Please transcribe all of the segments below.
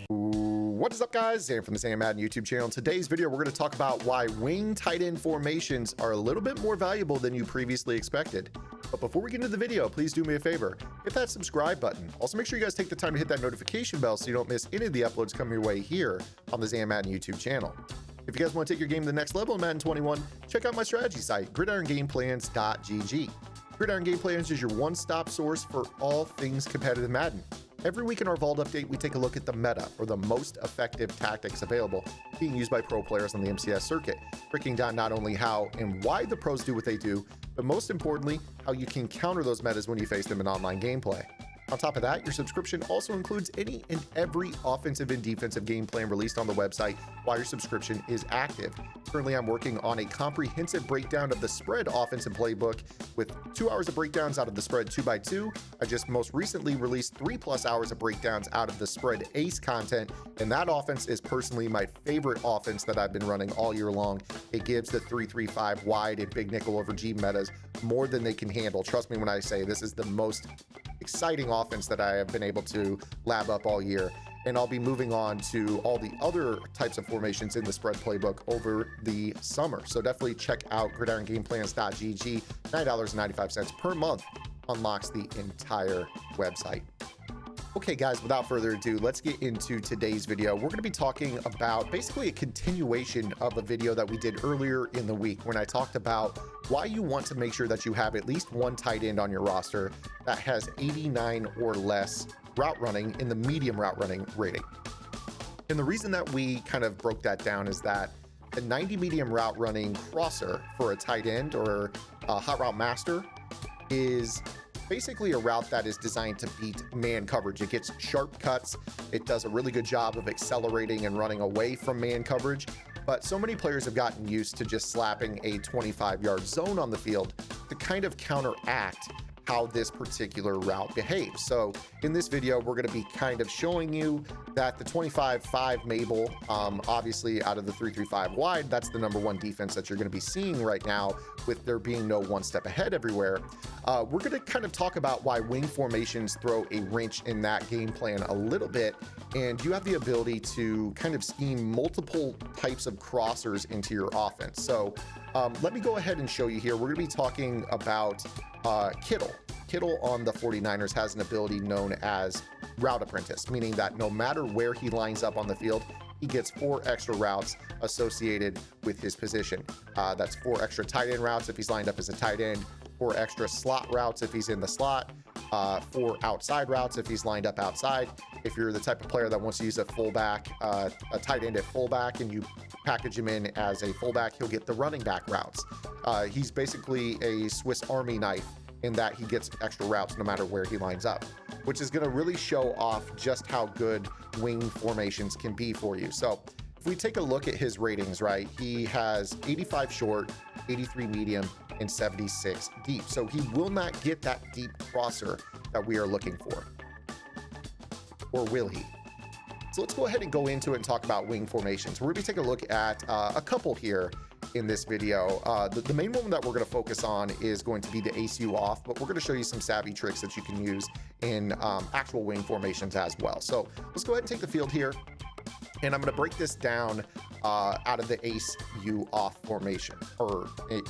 What is up, guys? Zan from the Madden YouTube channel. In today's video, we're going to talk about why wing tight end formations are a little bit more valuable than you previously expected. But before we get into the video, please do me a favor. Hit that subscribe button. Also, make sure you guys take the time to hit that notification bell so you don't miss any of the uploads coming your way here on the Madden YouTube channel. If you guys want to take your game to the next level in Madden 21, check out my strategy site, gridirongameplans.gg. Gridiron Game Plans is your one-stop source for all things competitive Madden. Every week in our Vault update, we take a look at the meta, or the most effective tactics available being used by pro players on the MCS circuit, breaking down not only how and why the pros do what they do, but most importantly, how you can counter those metas when you face them in online gameplay. On top of that, your subscription also includes any and every offensive and defensive game plan released on the website while your subscription is active. Currently, I'm working on a comprehensive breakdown of the spread offensive playbook with 2 hours of breakdowns out of the spread 2x2. I just most recently released 3+ hours of breakdowns out of the spread ace content, and that offense is personally my favorite offense that I've been running all year long. It gives the 3-3-5 wide and big nickel over G metas more than they can handle. Trust me when I say this is the most exciting offense that I have been able to lab up all year. And I'll be moving on to all the other types of formations in the spread playbook over the summer. So definitely check out gridirongameplans.gg. $9.95 per month unlocks the entire website. Okay, guys, without further ado, let's get into today's video. We're going to be talking about basically a continuation of a video that we did earlier in the week when I talked about why you want to make sure that you have at least one tight end on your roster that has 89 or less route running in the medium route running rating. And the reason that we kind of broke that down is that a 90 medium route running crosser for a tight end or a hot route master is basically a route that is designed to beat man coverage. It gets sharp cuts. It does a really good job of accelerating and running away from man coverage. But so many players have gotten used to just slapping a 25-yard zone on the field to kind of counteract how this particular route behaves. So in this video, we're going to be kind of showing you that the 25-5 Mabel, obviously out of the 3-3-5 wide, that's the #1 defense that you're going to be seeing right now with there being no one step ahead everywhere. We're going to kind of talk about why wing formations throw a wrench in that game plan a little bit, and you have the ability to kind of scheme multiple types of crossers into your offense. So let me go ahead and show you here. We're going to be talking about Kittle. Kittle on the 49ers has an ability known as Route Apprentice, meaning that no matter where he lines up on the field, he gets 4 extra routes associated with his position. That's 4 extra tight end routes if he's lined up as a tight end, 4 extra slot routes if he's in the slot, 4 outside routes if he's lined up outside. If you're the type of player that wants to use a fullback, a tight end at fullback, and you package him in as a fullback, he'll get the running back routes. He's basically a Swiss Army knife in that he gets extra routes no matter where he lines up, which is going to really show off just how good wing formations can be for you. So if we take a look at his ratings, right, he has 85 short, 83 medium, and 76 deep. So he will not get that deep crosser that we are looking for. Or will he? So let's go ahead and go into it and talk about wing formations. We're going to be taking a look at a couple here in this video. The main one that we're going to focus on is going to be the ACU off, but we're going to show you some savvy tricks that you can use in actual wing formations as well. So let's go ahead and take the field here, and I'm going to break this down out of the ace U off formation,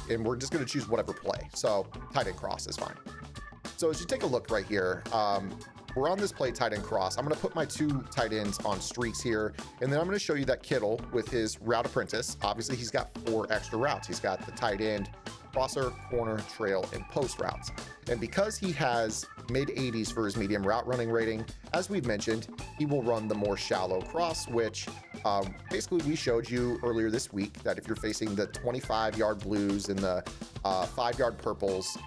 and we're just going to choose whatever play. So tight end cross is fine. So as you take a look right here, we're on this play tight end cross. I'm going to put my 2 tight ends on streaks here, and then I'm going to show you that Kittle with his Route Apprentice. Obviously, he's got 4 extra routes. He's got the tight end, crosser, corner, trail, and post routes. And because he has mid-80s for his medium route running rating, as we've mentioned, he will run the more shallow cross, which basically we showed you earlier this week that if you're facing the 25-yard blues and the 5-yard purples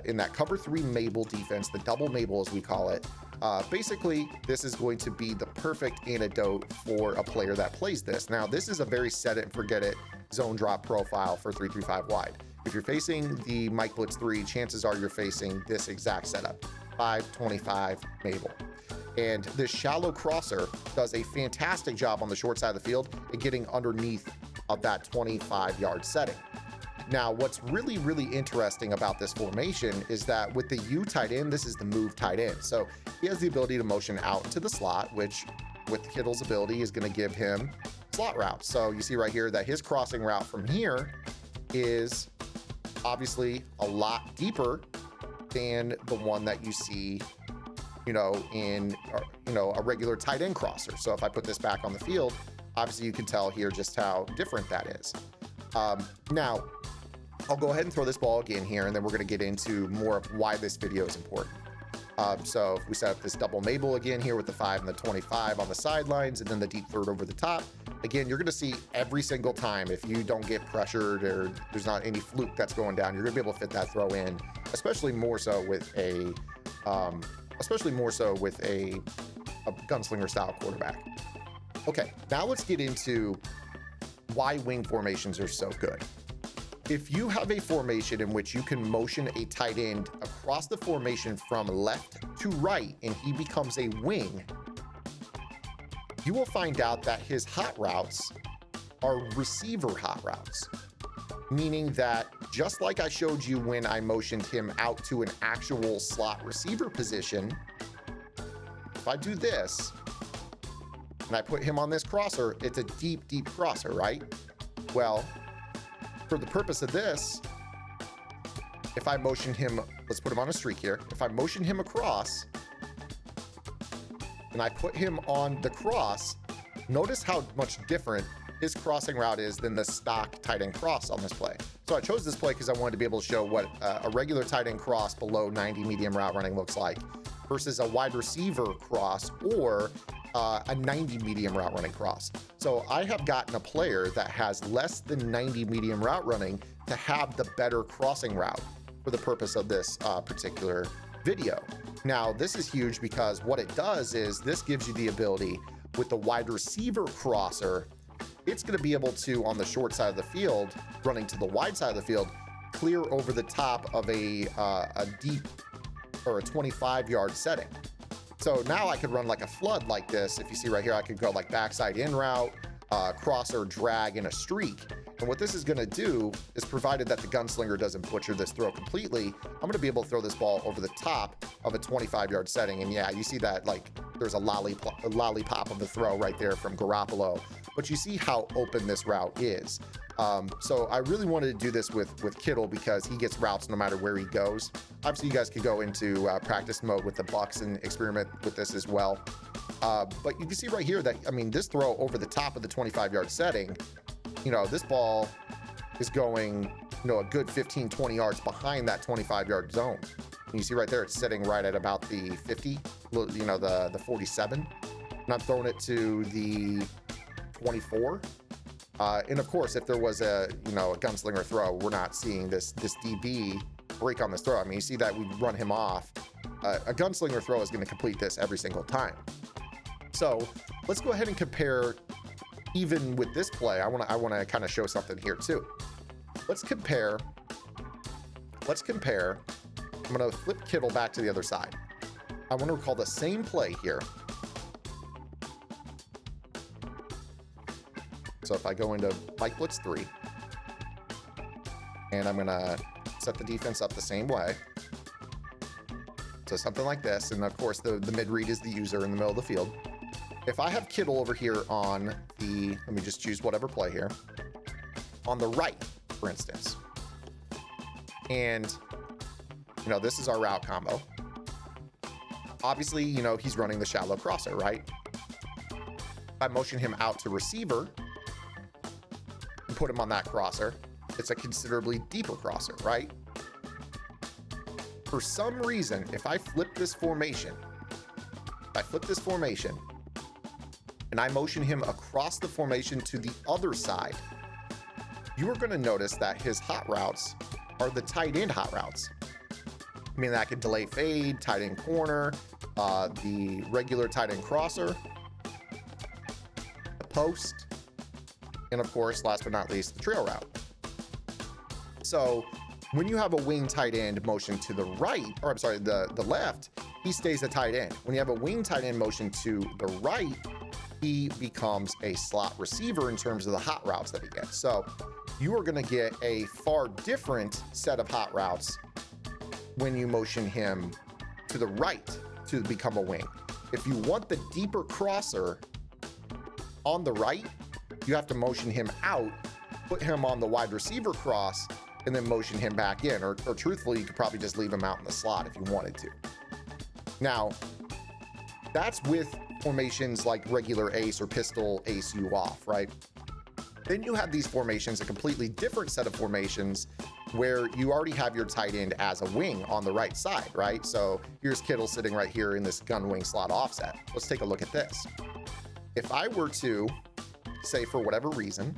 in that cover 3 Mabel defense, the double Mabel as we call it, basically this is going to be the perfect antidote for a player that plays this. Now, this is a very set it and forget it zone drop profile for 3-3-5 wide. If you're facing the Mike Blitz 3, chances are you're facing this exact setup, 5-25 Mabel. And this shallow crosser does a fantastic job on the short side of the field at getting underneath of that 25-yard setting. Now, what's really, really interesting about this formation is that with the U tight end, this is the move tight end. So he has the ability to motion out into the slot, which with Kittle's ability is going to give him slot routes. So you see right here that his crossing route from here is obviously a lot deeper than the one that you see, in a regular tight end crosser. So if I put this back on the field, obviously you can tell here just how different that is. Now, I'll go ahead and throw this ball again here, and then we're going to get into more of why this video is important. So if we set up this double Mabel again here with the 5 and the 25 on the sidelines, and then the deep third over the top. Again, you're going to see every single time, if you don't get pressured or there's not any fluke that's going down, you're going to be able to fit that throw in, especially more so with a gunslinger style quarterback. Okay, now let's get into why wing formations are so good. If you have a formation in which you can motion a tight end across the formation from left to right and he becomes a wing, you will find out that his hot routes are receiver hot routes, meaning that just like I showed you when I motioned him out to an actual slot receiver position, if I do this and I put him on this crosser, it's a deep, deep crosser, right? Well, for the purpose of this, if I motion him, let's put him on a streak here. If I motion him across and I put him on the cross, notice how much different his crossing route is than the stock tight end cross on this play. So I chose this play because I wanted to be able to show what a regular tight end cross below 90 medium route running looks like versus a wide receiver cross or a 90 medium route running cross. So I have gotten a player that has less than 90 medium route running to have the better crossing route for the purpose of this particular video. Now, this is huge because what it does is this gives you the ability with the wide receiver crosser, it's going to be able to, on the short side of the field, running to the wide side of the field, clear over the top of a deep or a 25-yard setting. So now I could run like a flood like this. If you see right here, I could go like backside in route, crosser, drag, and a streak. And what this is going to do is, provided that the gunslinger doesn't butcher this throw completely, I'm going to be able to throw this ball over the top of a 25-yard setting. And yeah, you see that like there's a lollipop of the throw right there from Garoppolo. But you see how open this route is. So I really wanted to do this with Kittle because he gets routes no matter where he goes. Obviously, you guys could go into practice mode with the Bucks and experiment with this as well. But you can see right here that, I mean, this throw over the top of the 25-yard setting, this ball is going, a good 15, 20 yards behind that 25-yard zone. And you see right there, it's sitting right at about the 50, the 47. And I'm throwing it to the 24. And of course, if there was a gunslinger throw, we're not seeing this DB break on this throw. I mean, you see that we run him off. A gunslinger throw is going to complete this every single time. So let's go ahead and compare. Even with this play, I want to kind of show something here too. Let's compare. I'm going to flip Kittle back to the other side. I want to recall the same play here. So if I go into Mike Blitz 3, and I'm going to set the defense up the same way. So something like this. And of course, the mid-read is the user in the middle of the field. If I have Kittle over here on the, let me just choose whatever play here, on the right, for instance. And, this is our route combo. Obviously, he's running the shallow crosser, right? I motion him out to receiver and put him on that crosser. It's a considerably deeper crosser, right? For some reason, if I flip this formation, and I motion him across the formation to the other side, you are going to notice that his hot routes are the tight end hot routes. I mean, that could delay fade, tight end corner, the regular tight end crosser, the post, and of course, last but not least, the trail route. So when you have a wing tight end motion to the right, or I'm sorry, the left, he stays a tight end. When you have a wing tight end motion to the right, he becomes a slot receiver in terms of the hot routes that he gets. So you are going to get a far different set of hot routes when you motion him to the right to become a wing. If you want the deeper crosser on the right, you have to motion him out, put him on the wide receiver cross, and then motion him back in. Or truthfully, you could probably just leave him out in the slot if you wanted to. Now, that's with formations like regular ace or pistol ace you off, right? Then you have these formations, a completely different set of formations where you already have your tight end as a wing on the right side, right? So here's Kittle sitting right here in this gun wing slot offset. Let's take a look at this. If I were to say, for whatever reason,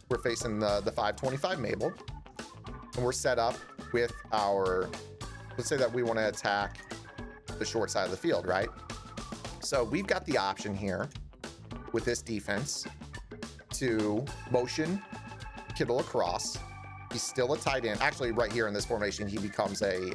we're facing the 525 Mabel, and we're set up with our, let's say that we want to attack the short side of the field, right? So we've got the option here with this defense to motion Kittle across. He's still a tight end. Actually, right here in this formation, he becomes a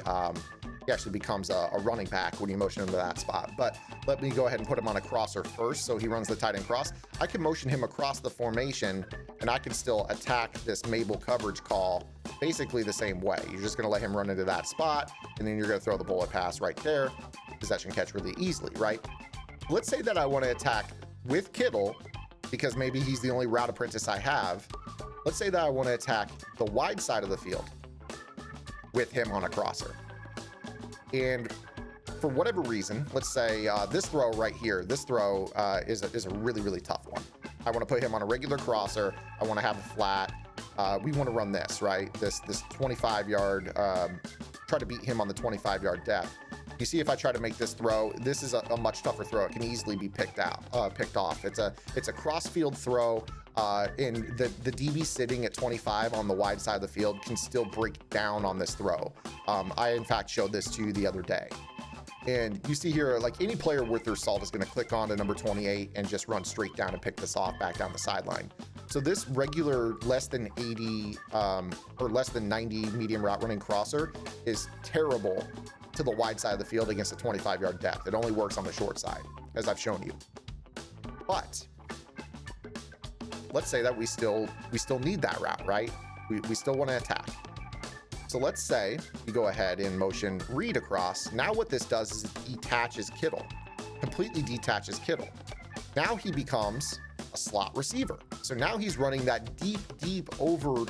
running back when you motion him to that spot. But let me go ahead and put him on a crosser first, so he runs the tight end cross. I can motion him across the formation, and I can still attack this Mabel coverage call basically the same way. You're just going to let him run into that spot, and then you're going to throw the bullet pass right there. Possession catch really easily, right? Let's say that I want to attack with Kittle because maybe he's the only route apprentice I have. Let's say that I want to attack the wide side of the field with him on a crosser. And for whatever reason, let's say this throw right here, this throw is a really, really tough one. I want to put him on a regular crosser. I want to have a flat. We want to run this, right? This 25-yard, try to beat him on the 25-yard depth. You see, if I try to make this throw, this is a much tougher throw. It can easily be picked off. It's a cross-field throw, and the DB sitting at 25 on the wide side of the field can still break down on this throw. I, in fact, showed this to you the other day. And you see here, like any player worth their salt is going to click on to number 28 and just run straight down and pick this off back down the sideline. So this regular less than 80 or less than 90 medium route running crosser is terrible to the wide side of the field against a 25-yard depth. It only works on the short side, as I've shown you. But let's say that we still need that route, right? We still want to attack. So let's say you go ahead and motion read across. Now what this does is it detaches Kittle, completely detaches Kittle. Now he becomes a slot receiver. So now he's running that deep over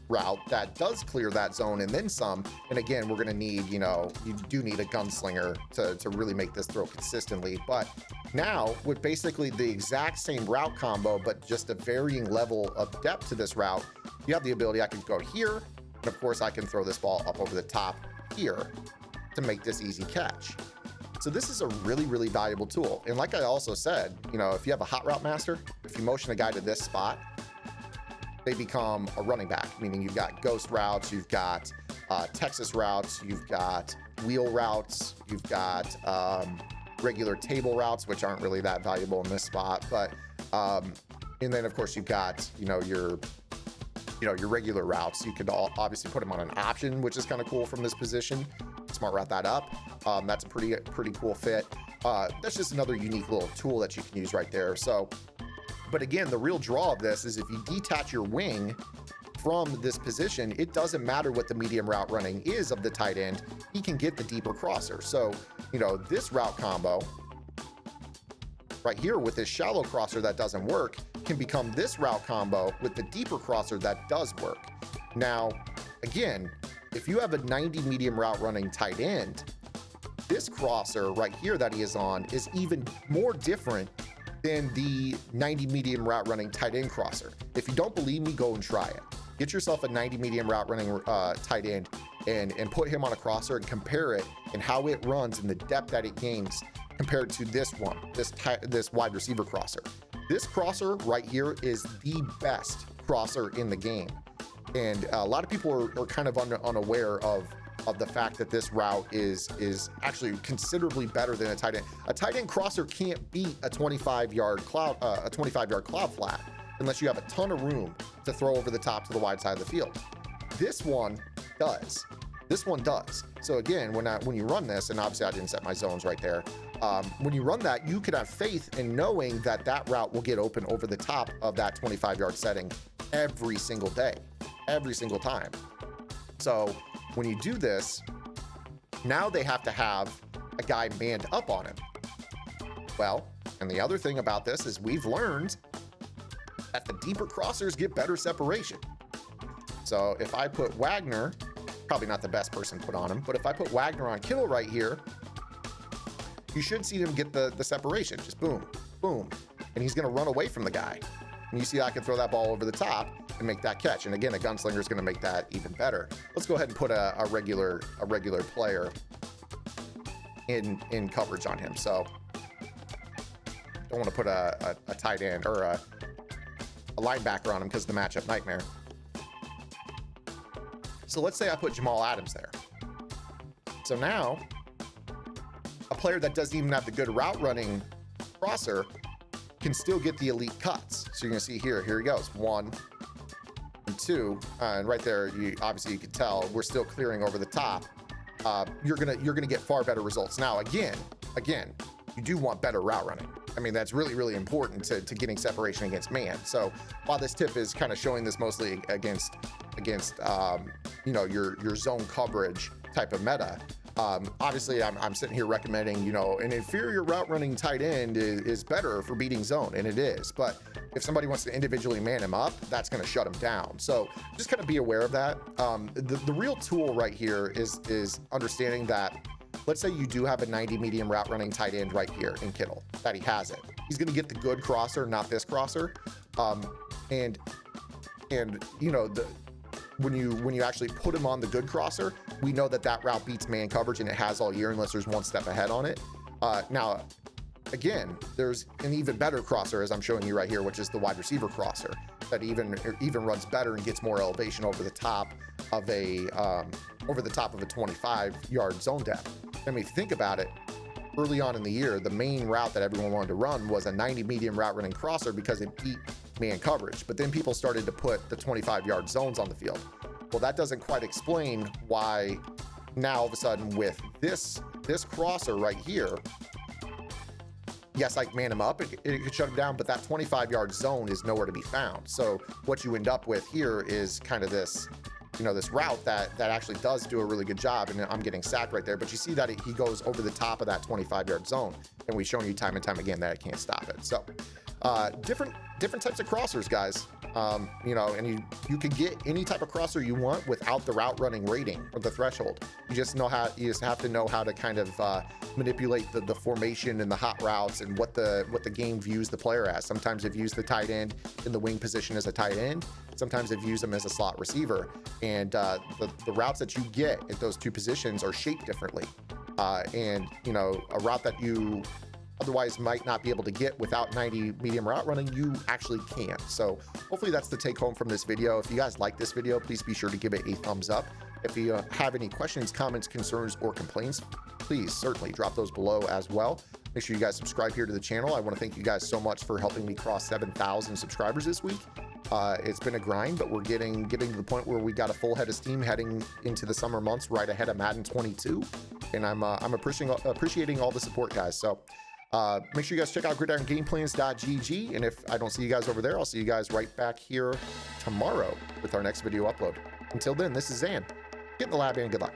route that does clear that zone and then some. And again, we're going to need, you do need a gunslinger to really make this throw consistently. But now with basically the exact same route combo, but just a varying level of depth to this route, you have the ability, I can go here. And of course I can throw this ball up over the top here to make this easy catch. So this is a really, really valuable tool. And like I also said, if you have a hot route master, if you motion a guy to this spot, they become a running back, meaning you've got ghost routes, you've got Texas routes, you've got wheel routes, you've got regular table routes, which aren't really that valuable in this spot. But and then of course you've got your regular routes. You could obviously put them on an option, which is kind of cool from this position. Smart route that up. That's a pretty cool fit. That's just another unique little tool that you can use right there. So. But again, the real draw of this is if you detach your wing from this position, it doesn't matter what the medium route running is of the tight end. He can get the deeper crosser. So, this route combo right here with this shallow crosser that doesn't work can become this route combo with the deeper crosser that does work. Now, again, if you have a 90 medium route running tight end, this crosser right here that he is on is even more different than the 90 medium route running tight end crosser. If you don't believe me, go and try it. Get yourself a 90 medium route running tight end and put him on a crosser and compare it and how it runs and the depth that it gains compared to this one, this wide receiver crosser. This crosser right here is the best crosser in the game. And a lot of people are kind of unaware of the fact that this route is actually considerably better than a tight end. A tight end crosser can't beat a 25-yard cloud flat unless you have a ton of room to throw over the top to the wide side of the field. This one does. This one does. So again, when you run this, and obviously I didn't set my zones right there, when you run that, you can have faith in knowing that route will get open over the top of that 25-yard setting every single day, every single time. So when you do this, now they have to have a guy manned up on him. Well, and the other thing about this is we've learned that the deeper crossers get better separation. So if I put Wagner, probably not the best person to put on him, but if I put Wagner on Kittle right here, you should see him get the separation. Just boom, boom. And he's going to run away from the guy. And you see I can throw that ball over the top and make that catch. And again, a gunslinger is going to make that even better. Let's go ahead and put a regular player in coverage on him. So don't want to put a tight end or a linebacker on him because of the matchup nightmare. So let's say I put Jamal Adams there. So now a player that doesn't even have the good route running crosser can still get the elite cuts. So you're gonna see here he goes, 1 and 2, and right there, you can tell we're still clearing over the top. You're gonna get far better results. Now again, you do want better route running. I mean, that's really, really important to getting separation against man. So while this tip is kind of showing this mostly against you know, your zone coverage type of meta, obviously I'm sitting here recommending, you know, an inferior route running tight end is better for beating zone, and it is. But if somebody wants to individually man him up, that's going to shut him down. So just kind of be aware of that. The real tool right here is understanding that, let's say you do have a 90 medium route running tight end right here in Kittle, that he has it. He's going to get the good crosser, not this crosser. And you know, when you actually put him on the good crosser, we know that route beats man coverage, and it has all year unless there's one step ahead on it. Now, again, there's an even better crosser, as I'm showing you right here, which is the wide receiver crosser, that even runs better and gets more elevation over the top of a 25-yard zone depth. I mean, if you think about it, early on in the year, the main route that everyone wanted to run was a 90 medium route running crosser because it beat man coverage. But then people started to put the 25-yard zones on the field. Well, that doesn't quite explain why now all of a sudden with this crosser right here, yes, I can man him up, it could shut him down, but that 25-yard zone is nowhere to be found. So what you end up with here is kind of this, you know, this route that actually does do a really good job, and I'm getting sacked right there, but you see that he goes over the top of that 25-yard zone, and we've shown you time and time again that it can't stop it. So different types of crossers, guys. You know, and you can get any type of crosser you want without the route running rating or the threshold. You just have to know how to kind of manipulate the formation and the hot routes and what the game views the player as. Sometimes it views the tight end in the wing position as a tight end. Sometimes it views them as a slot receiver. And the routes that you get at those two positions are shaped differently. And you know, a route that you otherwise might not be able to get without 90 medium route running, you actually can. So hopefully that's the take home from this video. If you guys like this video, please be sure to give it a thumbs up. If you have any questions, comments, concerns, or complaints, please certainly drop those below as well. Make sure you guys subscribe here to the channel. I want to thank you guys so much for helping me cross 7,000 subscribers this week. It's been a grind, but we're getting to the point where we got a full head of steam heading into the summer months right ahead of Madden 22. And I'm appreciating all the support, guys. So make sure you guys check out gridirongameplans.gg, and if I don't see you guys over there, I'll see you guys right back here tomorrow with our next video upload. Until then, this is Zan. Get in the lab and good luck.